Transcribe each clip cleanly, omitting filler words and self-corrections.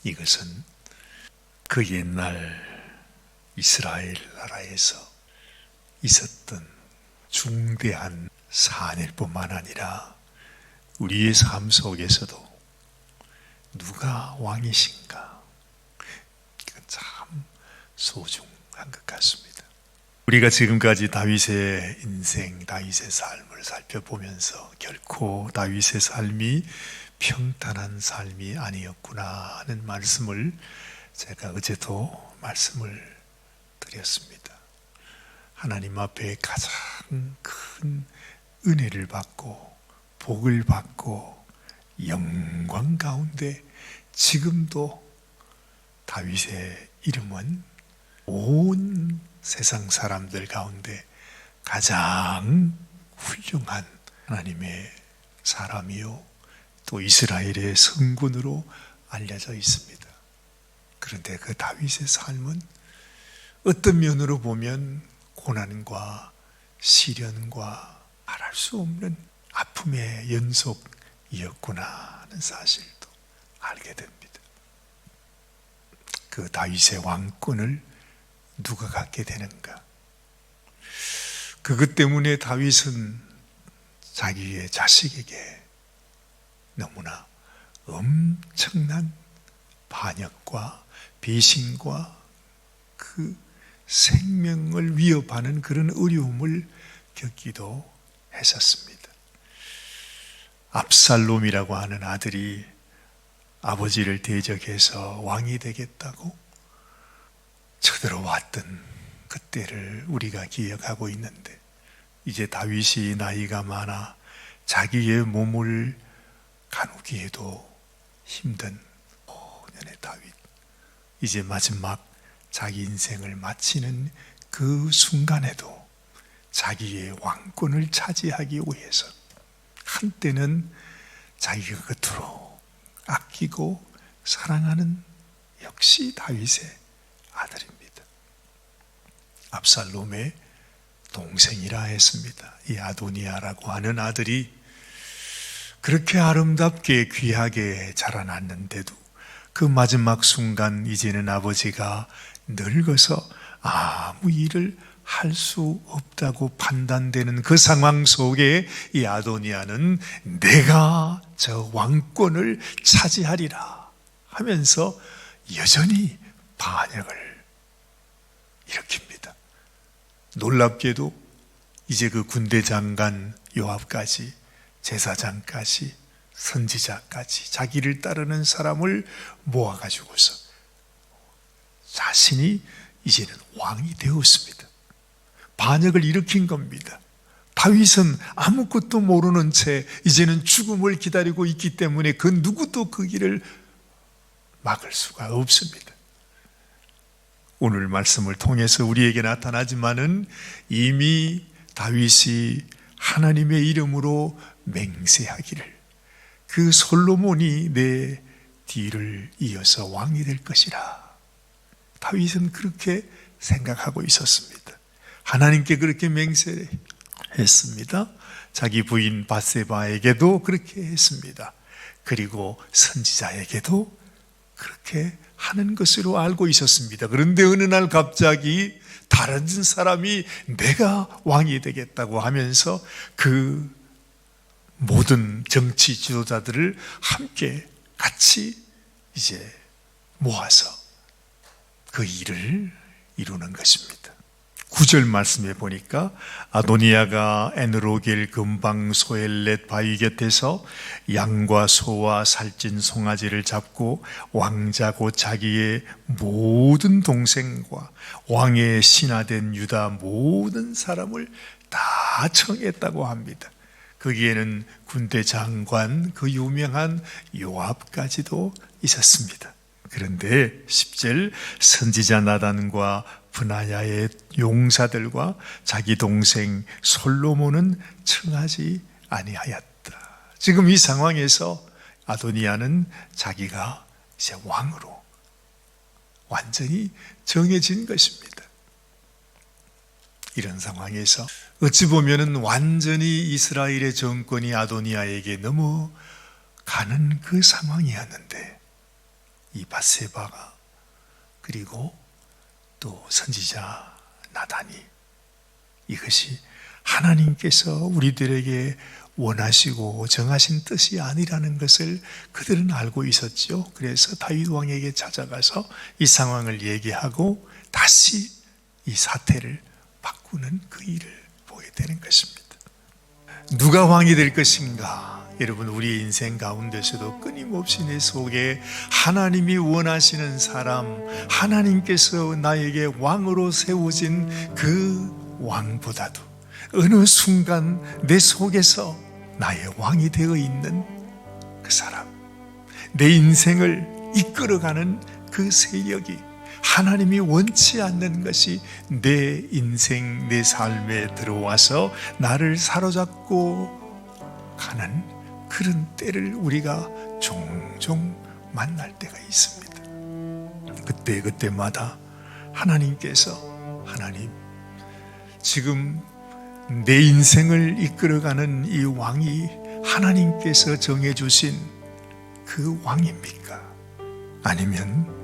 이것은 그 옛날 이스라엘 나라에서 있었던 중대한 사안일 뿐만 아니라 우리의 삶 속에서도 누가 왕이신가, 이건 참 소중한 것 같습니다. 우리가 지금까지 다윗의 인생, 다윗의 삶을 살펴보면서 결코 다윗의 삶이 평탄한 삶이 아니었구나 하는 말씀을 제가 어제도 말씀을 드렸습니다. 하나님 앞에 가장 큰 은혜를 받고 복을 받고 영광 가운데 지금도 다윗의 이름은 온 세상 사람들 가운데 가장 훌륭한 하나님의 사람이요 또 이스라엘의 성군으로 알려져 있습니다. 그런데 그 다윗의 삶은 어떤 면으로 보면 고난과 시련과 말할 수 없는 아픔의 연속이었구나 하는 사실도 알게 됩니다. 그 다윗의 왕권을 누가 갖게 되는가? 그것 때문에 다윗은 자기의 자식에게 너무나 엄청난 반역과 배신과 그 생명을 위협하는 그런 어려움을 겪기도 했었습니다. 압살롬이라고 하는 아들이 아버지를 대적해서 왕이 되겠다고 쳐들어왔던 그때를 우리가 기억하고 있는데, 이제 다윗이 나이가 많아 자기의 몸을 가누기에도 힘든 노년의 다윗, 이제 마지막 자기 인생을 마치는 그 순간에도 자기의 왕권을 차지하기 위해서 한때는 자기가 겉으로 아끼고 사랑하는 역시 다윗의 아들입니다. 압살롬의 동생이라 했습니다. 이 아도니아라고 하는 아들이 그렇게 아름답게 귀하게 자라났는데도 그 마지막 순간 이제는 아버지가 늙어서 아무 일을 할 수 없다고 판단되는 그 상황 속에 이 아도니아는 내가 저 왕권을 차지하리라 하면서 여전히 반역을 일으킵니다. 놀랍게도 이제 그 군대 장관 요압까지, 제사장까지, 선지자까지 자기를 따르는 사람을 모아가지고서 자신이 이제는 왕이 되었습니다. 반역을 일으킨 겁니다. 다윗은 아무것도 모르는 채 이제는 죽음을 기다리고 있기 때문에 그 누구도 그 길을 막을 수가 없습니다. 오늘 말씀을 통해서 우리에게 나타나지만은 이미 다윗이 하나님의 이름으로 맹세하기를 그 솔로몬이 내 뒤를 이어서 왕이 될 것이라, 다윗은 그렇게 생각하고 있었습니다. 하나님께 그렇게 맹세했습니다. 자기 부인 밧세바에게도 그렇게 했습니다. 그리고 선지자에게도 그렇게 하는 것으로 알고 있었습니다. 그런데 어느 날 갑자기 다른 사람이 내가 왕이 되겠다고 하면서 그 모든 정치 지도자들을 함께 같이 이제 모아서 그 일을 이루는 것입니다. 9절 말씀에 보니까 아도니아가 에느로겔 근방 소엘렛 바위 곁에서 양과 소와 살찐 송아지를 잡고 왕자 곧 자기의 모든 동생과 왕의 신하된 유다 모든 사람을 다 청했다고 합니다. 거기에는 군대 장관 그 유명한 요압까지도 있었습니다. 그런데 10절 선지자 나단과 브나야의 용사들과 자기 동생 솔로몬은 청하지 아니하였다. 지금 이 상황에서 아도니아는 자기가 이제 왕으로 완전히 정해진 것입니다. 이런 상황에서 어찌 보면은 완전히 이스라엘의 정권이 아도니아에게 넘어가는 그 상황이었는데, 이 밧세바가 그리고 또 선지자 나단이 이것이 하나님께서 우리들에게 원하시고 정하신 뜻이 아니라는 것을 그들은 알고 있었죠. 그래서 다윗 왕에게 찾아가서 이 상황을 얘기하고 다시 이 사태를 바꾸는 그 일을 보게 되는 것입니다. 누가 왕이 될 것인가? 여러분, 우리 인생 가운데서도 끊임없이 내 속에 하나님이 원하시는 사람, 하나님께서 나에게 왕으로 세워진 그 왕보다도 어느 순간 내 속에서 나의 왕이 되어 있는 그 사람, 내 인생을 이끌어가는 그 세력이 하나님이 원치 않는 것이 내 인생, 내 삶에 들어와서 나를 사로잡고 가는 그런 때를 우리가 종종 만날 때가 있습니다. 그때마다 하나님께서 하나님, 지금 내 인생을 이끌어가는 이 왕이 하나님께서 정해주신 그 왕입니까? 아니면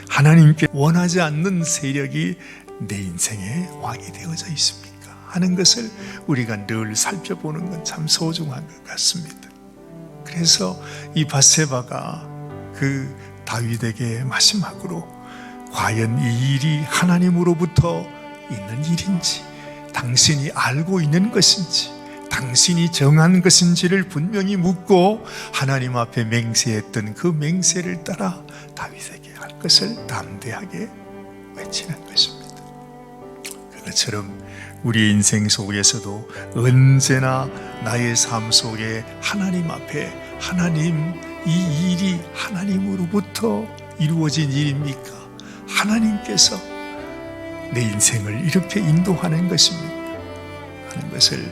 하나님께 원하지 않는 세력이 내 인생의 왕이 되어져 있습니까? 하는 것을 우리가 늘 살펴보는 건 참 소중한 것 같습니다. 그래서 이 밧세바가 그 다윗에게 마지막으로 과연 이 일이 하나님으로부터 있는 일인지, 당신이 알고 있는 것인지, 당신이 정한 것인지를 분명히 묻고 하나님 앞에 맹세했던 그 맹세를 따라 다윗에게 할 것을 담대하게 외치는 것입니다. 그것처럼 우리 인생 속에서도 언제나 나의 삶 속에 하나님 앞에, 하나님, 이 일이 하나님으로부터 이루어진 일입니까? 하나님께서 내 인생을 이렇게 인도하는 것입니까? 하는 것을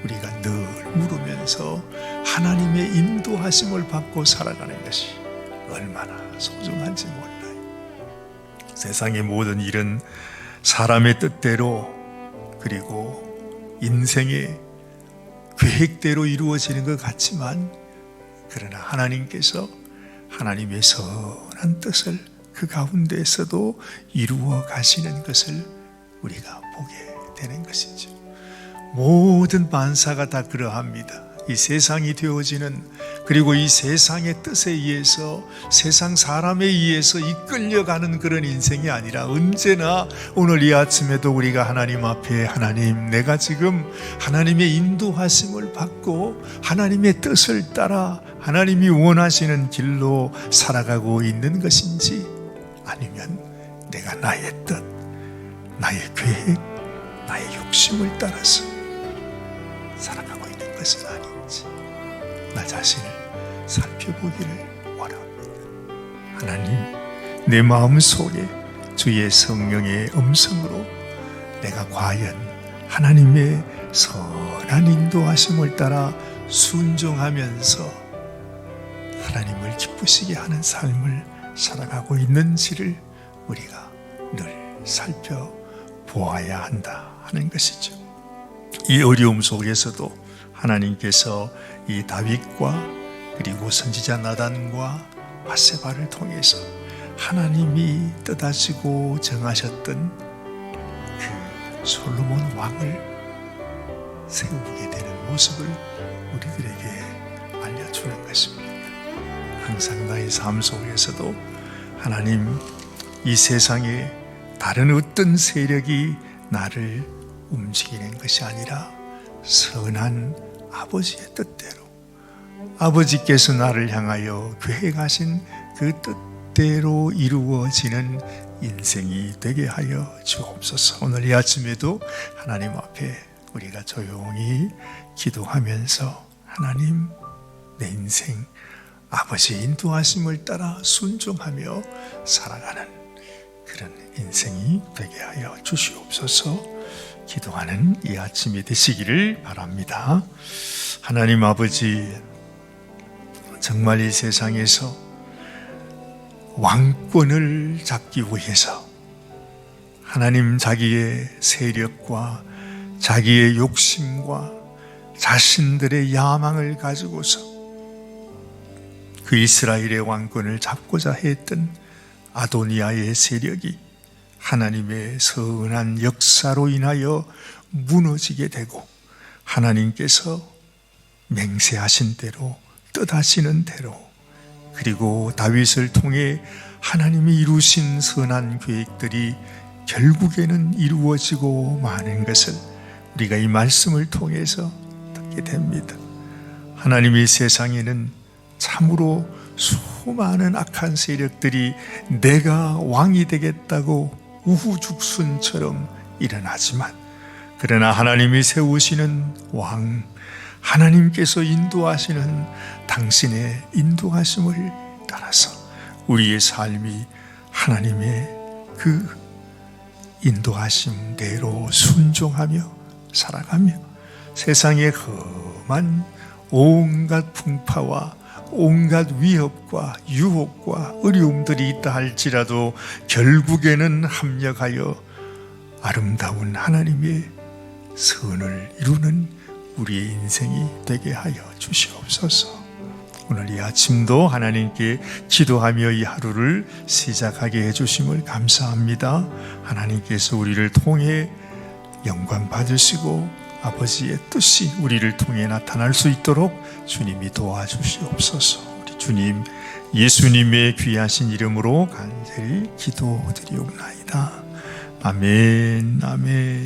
우리가 늘 물으면서 하나님의 인도하심을 받고 살아가는 것이 얼마나 소중한지 몰라요. 세상의 모든 일은 사람의 뜻대로 그리고 인생의 계획대로 이루어지는 것 같지만, 그러나 하나님께서 하나님의 선한 뜻을 그 가운데에서도 이루어 가시는 것을 우리가 보게 되는 것이죠. 모든 만사가 다 그러합니다. 이 세상이 되어지는, 그리고 이 세상의 뜻에 의해서, 세상 사람에 의해서 이끌려가는 그런 인생이 아니라 언제나 오늘 이 아침에도 우리가 하나님 앞에, 하나님, 내가 지금 하나님의 인도하심을 받고 하나님의 뜻을 따라 하나님이 원하시는 길로 살아가고 있는 것인지, 아니면 내가 나의 뜻, 나의 계획, 나의 욕심을 따라서 살아가고 있는 것은 아닌지 나 자신을 살펴보기를 원합니다. 하나님, 내 마음속에 주의 성령의 음성으로 내가 과연 하나님의 선한 인도하심을 따라 순종하면서 하나님을 기쁘시게 하는 삶을 살아가고 있는지를 우리가 늘 살펴보아야 한다 하는 것이죠. 이 어려움 속에서도 하나님께서 이 다윗과 그리고 선지자 나단과 밧세바를 통해서 하나님이 뜻하시고 정하셨던 그 솔로몬 왕을 세우게 되는 모습을 우리들에게 알려주는 것입니다. 항상 나의 삶 속에서도 하나님, 이 세상에 다른 어떤 세력이 나를 움직이는 것이 아니라 선한 아버지의 뜻대로, 아버지께서 나를 향하여 계획하신 그 뜻대로 이루어지는 인생이 되게 하여 주옵소서. 오늘 이 아침에도 하나님 앞에 우리가 조용히 기도하면서 하나님, 내 인생 아버지의 인도하심을 따라 순종하며 살아가는 그런 인생이 되게 하여 주시옵소서. 기도하는 이 아침이 되시기를 바랍니다. 하나님 아버지, 정말 이 세상에서 왕권을 잡기 위해서 하나님, 자기의 세력과 자기의 욕심과 자신들의 야망을 가지고서 그 이스라엘의 왕권을 잡고자 했던 아도니아의 세력이 하나님의 선한 역사로 인하여 무너지게 되고, 하나님께서 맹세하신 대로, 뜻하시는 대로, 그리고 다윗을 통해 하나님이 이루신 선한 계획들이 결국에는 이루어지고 마는 것을 우리가 이 말씀을 통해서 듣게 됩니다. 하나님의 세상에는 참으로 수많은 악한 세력들이 내가 왕이 되겠다고 우후죽순처럼 일어나지만, 그러나 하나님이 세우시는 왕, 하나님께서 인도하시는 당신의 인도하심을 따라서 우리의 삶이 하나님의 그 인도하심대로 순종하며 살아가며 세상의 험한 온갖 풍파와 온갖 위협과 유혹과 어려움들이 있다 할지라도 결국에는 합력하여 아름다운 하나님의 선을 이루는 우리의 인생이 되게 하여 주시옵소서. 오늘 이 아침도 하나님께 기도하며 이 하루를 시작하게 해주심을 감사합니다. 하나님께서 우리를 통해 영광 받으시고 아버지의 뜻이 우리를 통해 나타날 수 있도록 주님이 도와주시옵소서. 우리 주님 예수님의 귀하신 이름으로 간절히 기도드리옵나이다. 아멘, 아멘.